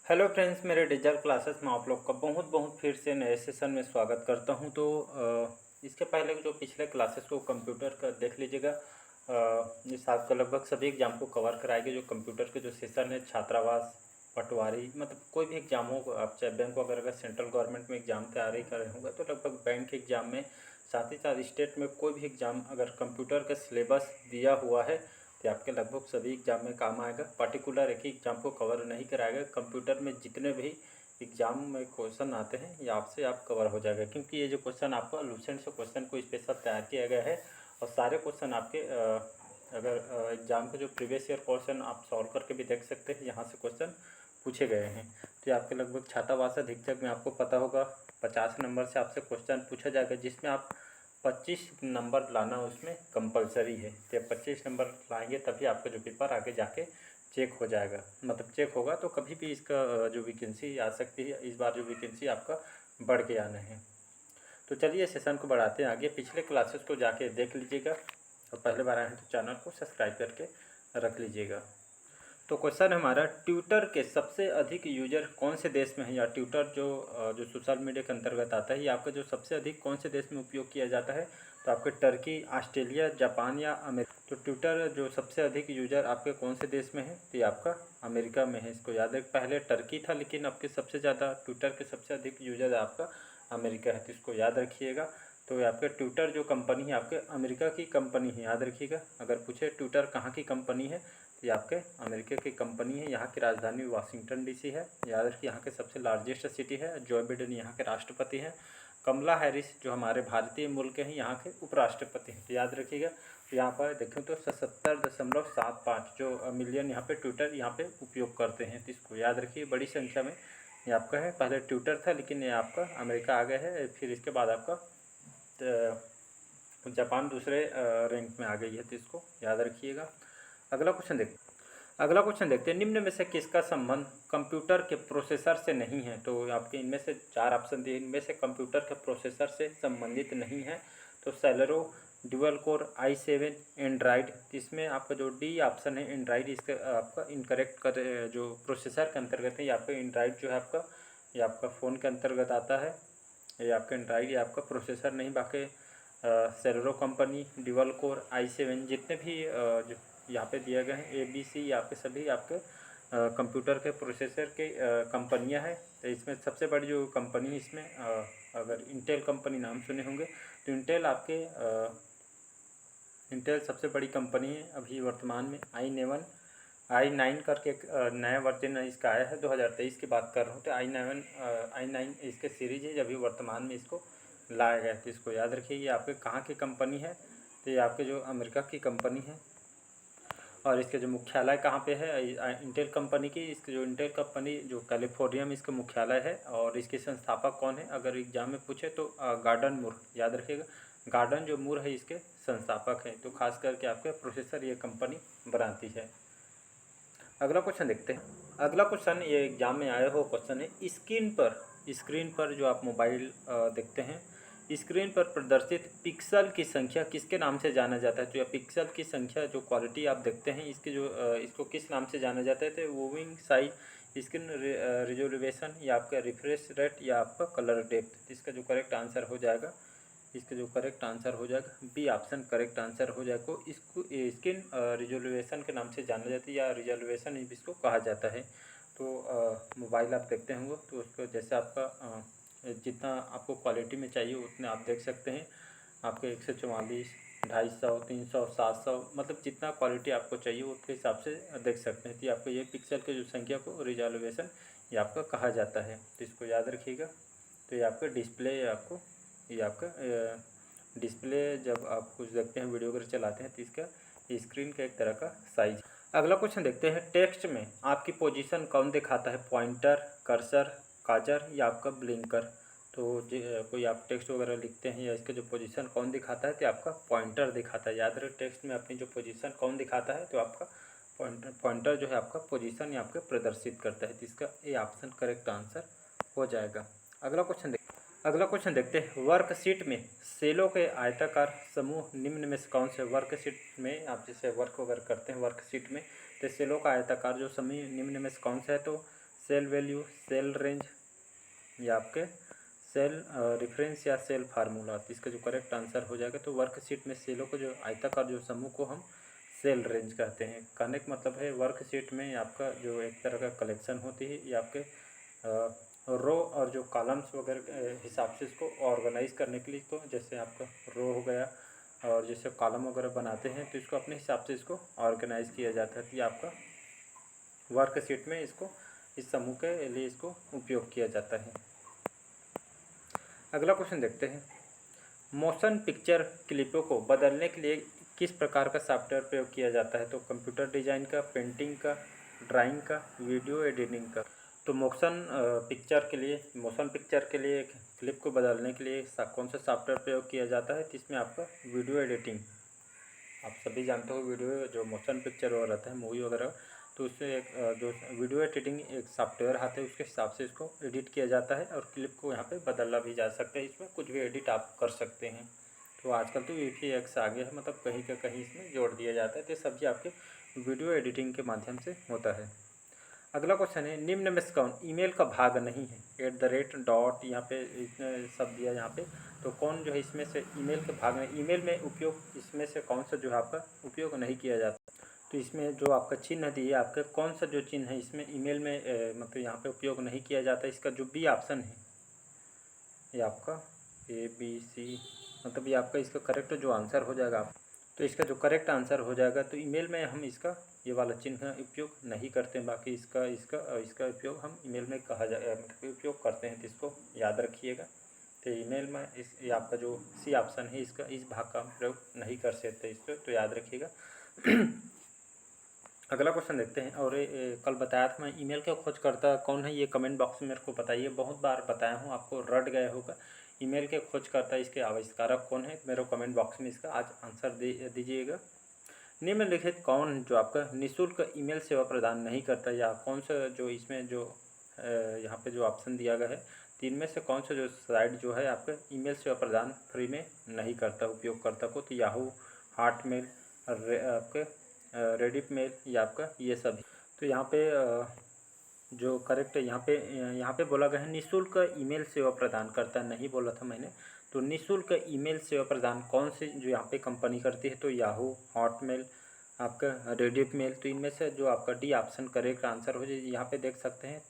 Hello friends, मेरे digital classes में आप लोग का बहुत बहुत फिर से नए सेशन में स्वागत करता हूं। तो इसके पहले जो पिछले क्लासेस को कंप्यूटर का देख लीजिएगा। इस आपका लगभग सभी एग्जाम को कवर कराएंगे। जो कंप्यूटर के जो सेशन है, छात्रावास, पटवारी, मतलब कोई भी एग्जाम हो, आप चाहे बैंक वगैरह का सेंट्रल गवर्नमेंट में एग्जाम तैयारी कर रहे होंगे तो लगभग बैंक के एग्जाम में, साथ ही साथ स्टेट में कोई भी एग्जाम अगर कंप्यूटर का सिलेबस दिया हुआ है तो आपके लगभग सभी एग्जाम में काम आएगा। पर्टिकुलर एक ही एग्जाम को कवर नहीं कराएगा। कंप्यूटर में जितने भी एग्जाम में क्वेश्चन आते हैं ये आपसे आप कवर हो जाएगा, क्योंकि ये जो क्वेश्चन आपका लूसेंट से क्वेश्चन को स्पेशल तैयार किया गया है। और सारे क्वेश्चन आपके अगर एग्जाम के जो प्रीवियस ईयर क्वेश्चन आप सॉल्व करके भी देख सकते हैं, यहाँ से क्वेश्चन पूछे गए हैं। तो ये आपके लगभग छात्रावास अधीक्षक में आपको पता होगा 50 नंबर से आपसे क्वेश्चन पूछा जाएगा, जिसमें आप 25 नंबर लाना उसमें कंपलसरी है। तो 25 नंबर लाएंगे तभी आपका जो पेपर आगे जाके चेक हो जाएगा, मतलब चेक होगा। तो कभी भी इसका जो वैकेंसी आ सकती है, इस बार जो वैकेंसी आपका बढ़ के आना है। तो चलिए सेशन को बढ़ाते हैं आगे। पिछले क्लासेस को जाके देख लीजिएगा और पहले बार आए हैं तो चैनल को सब्सक्राइब करके रख लीजिएगा। तो क्वेश्चन हमारा, ट्विटर के सबसे अधिक यूजर कौन से देश में है, या ट्विटर जो सोशल मीडिया के अंतर्गत आता है, ये आपका जो सबसे अधिक कौन से देश में उपयोग किया जाता है। तो आपके टर्की, ऑस्ट्रेलिया, जापान या अमेरिका। तो ट्विटर जो सबसे अधिक यूजर आपके कौन से देश में है, तो ये आपका अमेरिका में है। इसको याद रख, पहले टर्की था लेकिन आपके सबसे ज़्यादा ट्विटर के सबसे अधिक यूजर आपका अमेरिका है, तो इसको याद रखिएगा। तो ये आपके ट्विटर जो कंपनी है आपके अमेरिका की कंपनी है, याद रखिएगा। अगर पूछे ट्विटर कहाँ की कंपनी है, ये आपके अमेरिका की कंपनी है। यहाँ की राजधानी वाशिंगटन डीसी है, याद रखिए। यहाँ के सबसे लार्जेस्ट सिटी है। जो बिडेन यहाँ के राष्ट्रपति हैं। कमला हैरिस जो हमारे भारतीय मूल के हैं, यहाँ के उपराष्ट्रपति हैं, तो याद रखिएगा। तो यहाँ पर देखें तो 77.75 जो मिलियन यहाँ पे ट्विटर यहाँ पे उपयोग करते हैं, तो इसको याद रखिए। बड़ी संख्या में ये आपका है। पहले ट्विटर था लेकिन ये आपका अमेरिका आ गया है। फिर इसके बाद आपका जापान दूसरे रैंक में आ गई है, तो इसको याद रखिएगा। अगला क्वेश्चन देखते हैं। निम्न में से किसका संबंध कंप्यूटर के प्रोसेसर से नहीं है। तो आपके इनमें से 4 ऑप्शन दिए, इनमें से कंप्यूटर के प्रोसेसर से संबंधित नहीं है। तो सेलेरो, ड्यूअल कोर, i7, एंड्राइड। इसमें आपका जो डी ऑप्शन है एंड्राइड, इसका आपका इनकरेक्ट कर जो प्रोसेसर के अंतर्गत है, ये आपका एंड्राइड जो है आपका, ये आपका फ़ोन के अंतर्गत आता है। ये आपका एंड्राइड, ये आपका प्रोसेसर नहीं। बाकी सेलेरो कंपनी, ड्यूअल कोर, i7 जितने भी जो यहाँ पे दिए गए हैं ABC, यहाँ पे सभी आपके कंप्यूटर के प्रोसेसर के कंपनियाँ हैं। तो इसमें सबसे बड़ी जो कंपनी है इसमें अगर इंटेल कंपनी नाम सुने होंगे, तो इंटेल आपके इंटेल सबसे बड़ी कंपनी है अभी वर्तमान में। i9 करके एक नया वर्जन इसका आया है, 2023 की बात कर रहा हूँ। तो i9 इसके सीरीज है, अभी वर्तमान में इसको लाया गया है। तो इसको याद रखिए। ये आपके कहाँ की कंपनी है, तो ये आपके जो अमेरिका की कंपनी है। और इसके जो मुख्यालय कहाँ पे है, इंटेल कंपनी की, इसके जो इंटेल कंपनी जो कैलिफोर्निया में इसका मुख्यालय है। और इसके संस्थापक कौन है, अगर एग्जाम में पूछे तो गार्डन मूर, याद रखिएगा। गार्डन जो मूर है इसके संस्थापक हैं। तो खास करके आपके प्रोसेसर ये कंपनी बनाती है। अगला क्वेश्चन देखते हैं। अगला क्वेश्चन ये एग्जाम में आया हो क्वेश्चन है, स्क्रीन पर जो आप मोबाइल देखते हैं, स्क्रीन पर प्रदर्शित पिक्सल की संख्या किसके नाम से जाना जाता है। तो यह पिक्सल की संख्या जो क्वालिटी आप देखते हैं इसके जो इसको किस नाम से जाना जाता है। तो मूविंग साइज, स्क्रीन रिजोल्यूशन, या आपका रिफ्रेश रेट, या आपका कलर डेप्थ। इसका जो करेक्ट आंसर हो जाएगा, इसका जो करेक्ट आंसर हो जाएगा बी ऑप्शन करेक्ट आंसर हो जाएगा। तो इसको स्क्रीन रिजोल्यूशन के नाम से जाना जाता है, या रिजोल्यूशन इसको कहा जाता है। तो मोबाइल आप देखते होंगे तो उसको जैसे आपका जितना आपको क्वालिटी में चाहिए उतने आप देख सकते हैं। आपके 144, 250, 300, 700, मतलब जितना क्वालिटी आपको चाहिए उसके हिसाब से देख सकते हैं। तो आपको ये पिक्सल के जो संख्या को रिजोल्यूशन ये आपका कहा जाता है, तो इसको याद रखिएगा। तो ये आपका डिस्प्ले, आपको ये आपका डिस्प्ले जब आप कुछ देखते हैं, वीडियो वगैरह चलाते हैं, तो इसका स्क्रीन का एक तरह का साइज। अगला क्वेश्चन देखते हैं। टेक्स्ट में आपकी पोजीशन कौन दिखाता है, पॉइंटर, कर्सर, काजर, या आपका ब्लिंकर। तो कोई आप टेक्स्ट वगैरह लिखते हैं या इसका जो पोजीशन कौन दिखाता है, तो आपका पॉइंटर दिखाता है। याद रहे, टेक्स्ट में अपनी जो पोजीशन कौन दिखाता है, तो आपका पॉइंटर जो है आपका पोजीशन या आपके प्रदर्शित करता है। तो इसका ए ऑप्शन करेक्ट आंसर हो जाएगा। अगला क्वेश्चन देखते हैं। वर्कशीट में सेलों के आयताकार समूह निम्न में से कौन से। वर्कशीट में आप जैसे वर्क वगैरह करते हैं वर्कशीट में, तो सेलों का आयताकार जो समूह निम्न में से कौन सा है। तो सेल वैल्यू, सेल रेंज या आपके सेल रेफरेंस या सेल फार्मूला। तो इसका जो करेक्ट आंसर हो जाएगा, तो वर्कशीट में सेलों को जो आयताकार जो समूह को हम सेल रेंज कहते हैं। कहने का मतलब है वर्कशीट में आपका जो एक तरह का कलेक्शन होती है, ये आपके रो और जो कॉलम्स वगैरह के हिसाब से इसको ऑर्गेनाइज करने के लिए, तो जैसे आपका रो हो गया और जैसे कॉलम वगैरह बनाते हैं तो इसको अपने हिसाब से इसको ऑर्गेनाइज किया जाता है। तो ये आपका वर्कशीट में इसको इस समूह के लिए इसको उपयोग किया जाता है। अगला क्वेश्चन देखते हैं, मोशन पिक्चर क्लिपों को बदलने के लिए किस प्रकार का सॉफ्टवेयर प्रयोग किया जाता है? तो कंप्यूटर डिजाइन का, पेंटिंग का, ड्राइंग का, वीडियो एडिटिंग का। तो मोशन पिक्चर के लिए क्लिप को बदलने के लिए कौन सा सॉफ्टवेयर प्रयोग किया जाता है? तो इसमें आपका वीडियो एडिटिंग, आप सभी जानते हो वीडियो जो मोशन पिक्चर वगैरह रहता है मूवी वगैरह, तो उससे एक जो वीडियो एडिटिंग एक सॉफ्टवेयर आता है, उसके हिसाब से इसको एडिट किया जाता है और क्लिप को यहाँ पे बदला भी जा सकता है। इसमें कुछ भी एडिट आप कर सकते हैं। तो आजकल तो VFX आ गया है, मतलब कहीं का कहीं इसमें जोड़ दिया जाता है। तो सब चीज़ आपके वीडियो एडिटिंग के माध्यम से होता है। अगला क्वेश्चन है, निम्न में से कौन ईमेल का भाग नहीं है? @ यहाँ पे इतने सब दिया यहाँ पे, तो कौन जो है इसमें से ईमेल के भाग में, ईमेल में उपयोग इसमें से कौन सा जो है आपका उपयोग नहीं किया जाता? तो इसमें जो आपका चिन्ह दिया आपका, कौन सा जो चिन्ह है इसमें ईमेल में मतलब यहाँ पे उपयोग नहीं किया जाता? इसका जो बी ऑप्शन है ये आपका ABC, मतलब ये आपका इसका करेक्ट जो आंसर हो जाएगा आप, तो इसका जो करेक्ट आंसर हो जाएगा, तो ईमेल में हम इसका ये वाला चिन्ह उपयोग नहीं करते हैं। बाकी इसका उपयोग हम ईमेल में कहा जाए मतलब उपयोग करते हैं, तो इसको याद रखिएगा। तो ईमेल में ये आपका जो सी ऑप्शन है इसका इस भाग का प्रयोग नहीं कर सकते, इसको तो याद रखिएगा। अगला क्वेश्चन देखते हैं। और कल बताया था मैं, ईमेल का खोजकर्ता कौन है? ये कमेंट बॉक्स में मेरे को बताइए। बहुत बार बताया हूँ, आपको रट गया होगा। ईमेल के खोजकर्ता, इसके आविष्कारक कौन है? मेरे कमेंट बॉक्स में इसका आज आंसर दीजिएगा। निम्नलिखित कौन जो आपका निःशुल्क ईमेल सेवा प्रदान नहीं करता, या कौन सा जो इसमें जो यहाँ पे जो ऑप्शन दिया गया है, तीन में से कौन सा जो साइट जो है आपका ईमेल सेवा प्रदान फ्री में नहीं करता उपयोगकर्ता को? तो याहू, हॉटमेल, आपके रेडिट मेल या आपका ये सभी। तो यहाँ पे जो करेक्ट यहाँ पे बोला गया है निःशुल्क ईमेल सेवा प्रदान करता, नहीं बोला था मैंने। तो निःशुल्क ईमेल सेवा प्रदान कौन सी जो यहाँ पे कंपनी करती है? तो याहू, हॉटमेल, आपका रेडिट मेल। तो इनमें से जो आपका डी ऑप्शन करेक्ट आंसर हो जाए। यहाँ पे देख सकते हैं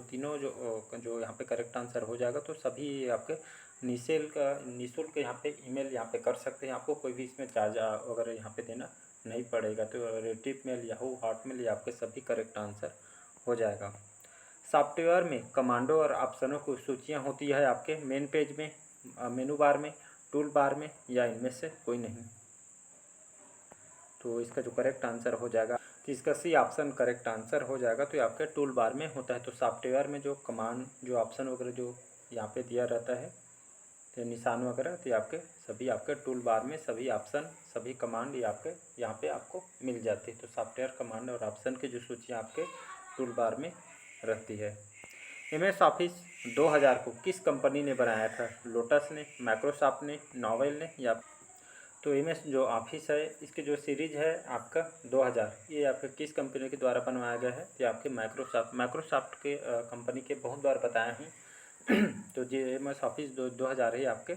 तीनों जो यहाँ पे करेक्ट आंसर हो जाएगा। तो सभी आपके निःशुल्क यहाँ पे ईमेल यहाँ पे कर सकते हैं। आपको कोई भी इसमें चार्ज वगैरह यहाँ पे देना नहीं पड़ेगा। तो रेडिट मेल, याहू, हॉटमेल ये आपके सभी करेक्ट आंसर हो जाएगा। सॉफ्टवेयर में कमांडो और ऑप्शनों की सूचियाँ होती है आपके मेन पेज में, मेनू बार में, टूल बार में, या इनमें से कोई नहीं? तो इसका जो करेक्ट आंसर हो जाएगा, तो इसका सी ऑप्शन करेक्ट आंसर हो जाएगा। तो ये आपके टूल बार में होता है। तो सॉफ्टवेयर में जो कमांड जो ऑप्शन वगैरह जो यहाँ पे दिया रहता है, तो निशान वगैरह, तो आपके सभी आपके टूल बार में सभी ऑप्शन सभी कमांड ये आपके यहाँ पे आपको मिल जाती है। तो सॉफ्टवेयर कमांड और ऑप्शन की जो सूची आपके टूल बार में रहती है। MS ऑफिस 2000 को किस कंपनी ने बनाया था? लोटस ने, माइक्रोसॉफ्ट ने, नोवेल ने, या तो MS जो ऑफिस है इसकी जो सीरीज है आपका 2000, ये आपके किस कंपनी के द्वारा बनवाया गया है? तो आपके माइक्रोसॉफ्ट के कंपनी के बहुत बार बताए हैं। तो जो MS ऑफिस 2000 है आपके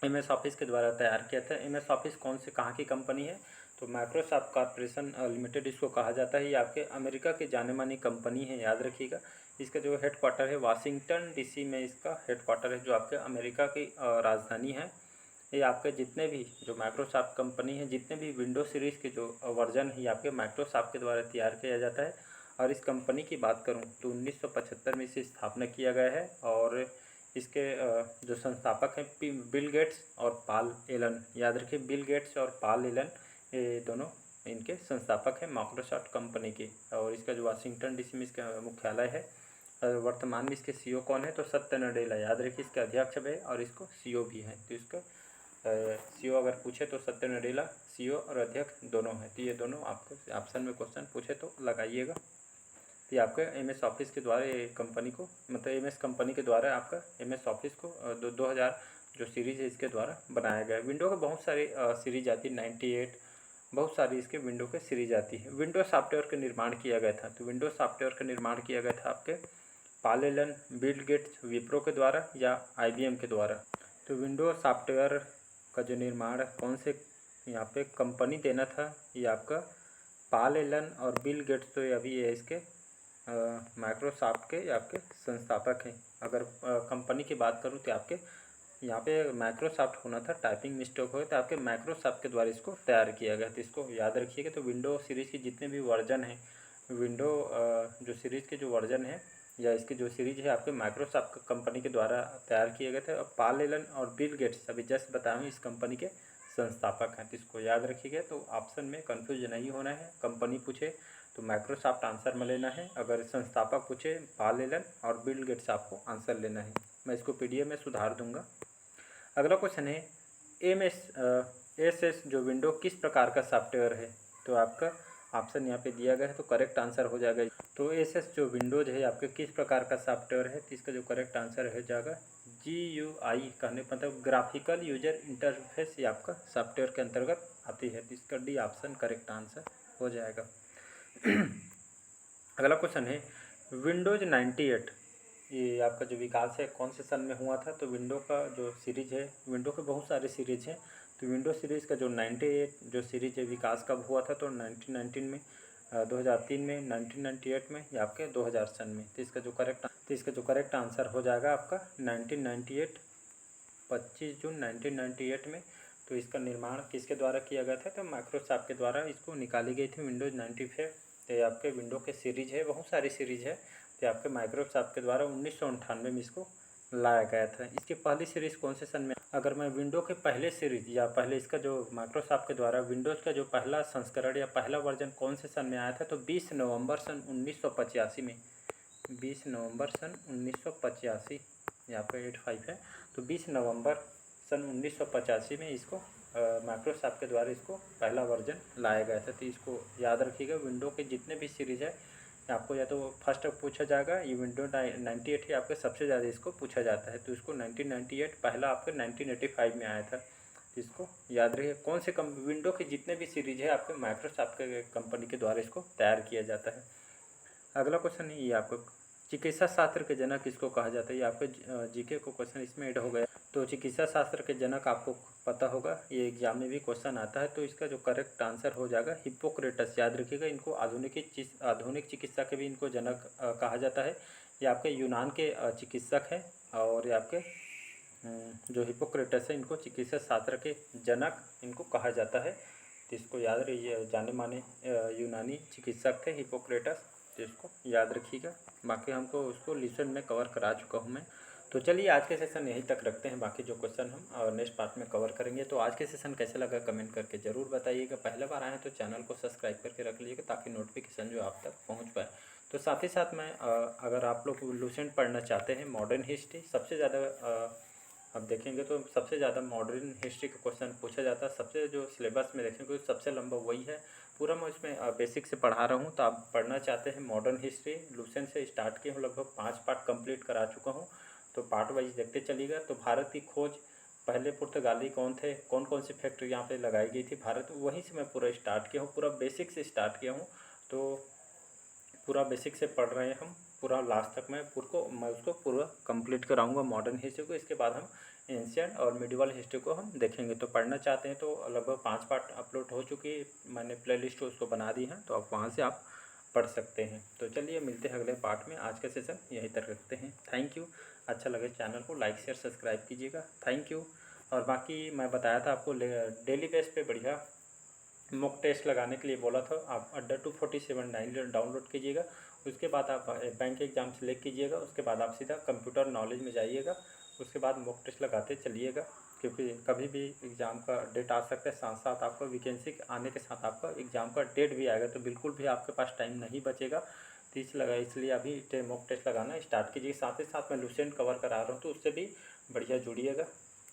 MS ऑफिस के द्वारा तैयार किया था। MS ऑफिस कौन से कहाँ की कंपनी है? तो माइक्रोसॉफ्ट कॉर्पोरेशन लिमिटेड इसको कहा जाता है। ये आपके अमेरिका की जाने मानी कंपनी है, याद रखिएगा। इसका जो हेडक्वार्टर है वाशिंगटन DC में इसका हेडक्वार्टर है, जो आपके अमेरिका की राजधानी है। ये आपके जितने भी जो माइक्रोसॉफ्ट कंपनी है, जितने भी विंडो सीरीज़ के जो वर्जन है आपके माइक्रोसॉफ्ट के द्वारा तैयार किया जाता है। और इस कंपनी की बात करूँ तो 1975 में इसे स्थापना किया गया है। और इसके जो संस्थापक हैं बिल गेट्स और पॉल एलन, याद रखिए बिल गेट्स और पॉल एलन, ये दोनों इनके संस्थापक हैं माइक्रोसॉफ्ट कंपनी के। और इसका जो वाशिंगटन DC में इसका मुख्यालय है। वर्तमान में इसके CEO कौन है? तो सत्य नडेला, याद रखिए इसके अध्यक्ष है और इसको CEO भी हैं। तो इसका CEO अगर पूछे तो सत्य नडेला CEO और अध्यक्ष दोनों हैं। तो ये दोनों आपको ऑप्शन में क्वेश्चन पूछे तो लगाइएगा। तो ये आपके MS ऑफिस के द्वारा ये कंपनी को, मतलब MS कंपनी के द्वारा आपका MS ऑफिस को 2000 जो सीरीज़ है इसके द्वारा बनाया गया है। विंडो के बहुत सारे सीरीज आती है, 98, बहुत सारी इसके विंडो के सीरीज आती है। विंडो सॉफ्टवेयर का निर्माण किया गया था, तो विंडो सॉफ्टवेयर का निर्माण किया गया था आपके Paul Allen, Bill Gates, Wipro के द्वारा या आईबीएम के द्वारा। तो विंडो सॉफ्टवेयर का जो निर्माण कौन से यहाँ पे कंपनी देना था, ये आपका पॉल एलन और बिल गेट्स, तो अभी ये इसके माइक्रोसॉफ्ट के आपके संस्थापक हैं। अगर कंपनी की बात करूँ तो आपके यहाँ पे माइक्रोसॉफ्ट होना था, टाइपिंग मिस्टेक हो गया, तो आपके माइक्रोसॉफ्ट के द्वारा इसको तैयार किया गया। तो इसको याद रखिएगा। तो विंडो सीरीज़ के जितने भी वर्जन हैं, विंडो जो सीरीज़ के जो वर्जन है या इसकी जो सीरीज है आपके माइक्रोसॉफ्ट कंपनी के द्वारा तैयार किए गए थे। और पॉल एलन और बिल गेट्स अभी जस्ट बताया हूँ इस कंपनी के संस्थापक हैं। तो इसको याद रखिएगा। तो ऑप्शन में कंफ्यूज नहीं होना है। कंपनी पूछे तो माइक्रोसॉफ्ट आंसर में लेना है, अगर संस्थापक पूछे पॉल एलन और बिल गेट्स आपको आंसर लेना है। मैं इसको पीडीएफ में सुधार दूंगा। अगला क्वेश्चन है एस जो विंडो किस प्रकार का सॉफ्टवेयर है। तो आपका ऑप्शन यहाँ पे दिया गया है, तो करेक्ट आंसर हो जाएगा। तो एस जो विंडोज़ है आपके किस प्रकार का सॉफ्टवेयर है, तो इसका जो करेक्ट आंसर हो जाएगा GUI, कहने मतलब ग्राफिकल यूजर इंटरफेस, ये आपका सॉफ्टवेयर के अंतर्गत आती है। तो इसका डी ऑप्शन करेक्ट आंसर हो जाएगा। अगला क्वेश्चन है विंडोज़ 98, ये आपका जो विकास है कौन से सन में हुआ था। तो विंडो का जो सीरीज है, विंडो के बहुत सारे सीरीज हैं, तो विंडो सीरीज़ का जो 98 जो सीरीज है विकास कब हुआ था। तो 1919 में, 2003 में, 1998 में या आपके 2000 सन में। तो इसका जो करेक्ट आंसर हो जाएगा आपका 1998, 25 जून 1998 में। तो इसका निर्माण किसके द्वारा किया गया था। तो माइक्रोसॉफ्ट के द्वारा इसको निकाली गई थी विंडोज़ 95। तो ये आपके विंडो के सीरीज है, बहुत सारी सीरीज है। तो आपके माइक्रोसॉफ्ट के द्वारा 1998 में इसको लाया गया था। इसकी पहली सीरीज़ कौन से सन में, अगर मैं विंडो के पहले सीरीज या पहले इसका जो माइक्रोसॉफ्ट के द्वारा विंडोज़ का जो पहला संस्करण या पहला वर्जन कौन से सन में आया था। तो 20 नवंबर सन 1985 में, 20 नवंबर सन 1985, यहाँ पे 85 है। तो 20 नवंबर सन 1985 में इसको माइक्रोसॉफ्ट के द्वारा इसको पहला वर्जन लाया गया था। तो इसको याद रखिएगा। विंडो के जितने भी सीरीज़ है आपको या तो फर्स्ट पूछा जाएगा, ये विंडो 98 ही आपके सबसे ज़्यादा इसको पूछा जाता है। तो इसको 1998 पहला आपके 1985 में आया था। तो इसको याद रखिए। कौन से विंडो के जितने भी सीरीज है आपके माइक्रोसॉफ्ट के कंपनी के द्वारा इसको तैयार किया जाता है। अगला क्वेश्चन है ये आपको चिकित्सा शास्त्र के जनक किसको कहा जाता है। ये आपके जीके को क्वेश्चन इसमें ऐड हो गया। तो चिकित्सा शास्त्र के जनक आपको पता होगा, ये एग्जाम में भी क्वेश्चन आता है। तो इसका जो करेक्ट आंसर हो जाएगा हिप्पोक्रेटस। याद रखिएगा। इनको आधुनिक चिकित्सा के भी इनको जनक कहा जाता है। ये आपके यूनान के चिकित्सक हैं। और ये आपके जो हिप्पोक्रेटस है इनको चिकित्सा शास्त्र के जनक इनको कहा जाता है। तो इसको याद रखिए। जाने माने यूनानी चिकित्सक थे हिप्पोक्रेटस। तो इसको याद रखिएगा। बाकी हमको उसको लेसन में कवर करा चुका हूँ मैं। तो चलिए आज के सेशन यहीं तक रखते हैं। बाकी जो क्वेश्चन हम नेक्स्ट पार्ट में कवर करेंगे। तो आज के सेशन कैसे लगा कमेंट करके ज़रूर बताइएगा। पहले बार आए हैं तो चैनल को सब्सक्राइब करके रख लीजिएगा ताकि नोटिफिकेशन जो आप तक पहुँच पाए। तो साथ ही साथ मैं अगर आप लोग लूसेंट पढ़ना चाहते हैं मॉडर्न हिस्ट्री, सबसे ज़्यादा अब देखेंगे तो सबसे ज़्यादा मॉडर्न हिस्ट्री का क्वेश्चन पूछा जाता है। सबसे जो सिलेबस में देखेंगे तो सबसे लंबा वही है। पूरा मैं इसमें बेसिक से पढ़ा रहा हूँ। तो आप पढ़ना चाहते हैं मॉडर्न हिस्ट्री, लूसेंट से स्टार्ट किए हूँ, लगभग 5 पार्ट कंप्लीट करा चुका हूँ। तो पार्ट वाइज देखते चलिएगा। तो भारत की खोज, पहले पुर्तगाली कौन थे, कौन कौन सी फैक्ट्री यहाँ पे लगाई गई थी भारत, वहीं से मैं पूरा स्टार्ट किया हूँ, पूरा बेसिक से स्टार्ट किया हूँ। तो पूरा बेसिक से पढ़ रहे हैं हम, पूरा लास्ट तक मैं उसको पूरा कंप्लीट कराऊंगा मॉडर्न हिस्ट्री को। इसके बाद हम एंशिएंट और मिडिवल हिस्ट्री को हम देखेंगे। तो पढ़ना चाहते हैं तो लगभग 5 पार्ट अपलोड हो चुकी है, मैंने प्लेलिस्ट उसको बना दी है। तो आप वहाँ से आप पढ़ सकते हैं। तो चलिए मिलते हैं अगले पार्ट में। आज का सेशन यहीं तक रखते हैं। Thank you. अच्छा लगे चैनल को लाइक शेयर सब्सक्राइब कीजिएगा। Thank you. और बाकी मैं बताया था आपको डेली बेस पे बढ़िया मॉक टेस्ट लगाने के लिए बोला था। आप अड्डा 247 डाउनलोड कीजिएगा। उसके बाद आप बैंक एग्ज़ाम सेलेक्ट कीजिएगा। उसके बाद आप सीधा कंप्यूटर नॉलेज में जाइएगा। उसके बाद मॉक टेस्ट लगाते चलिएगा, क्योंकि कभी भी एग्ज़ाम का डेट आ सकता है। साथ साथ आपका वैकेंसी आने के साथ आपका एग्ज़ाम का डेट भी आएगा। तो बिल्कुल भी आपके पास टाइम नहीं बचेगा। तो इसलिए अभी मॉक टेस्ट लगाना स्टार्ट कीजिए। साथ ही साथ मैं लूसेंट कवर करा रहा हूँ, तो उससे भी बढ़िया जुड़िएगा।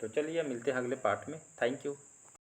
तो चलिए मिलते हैं अगले पार्ट में। Thank you.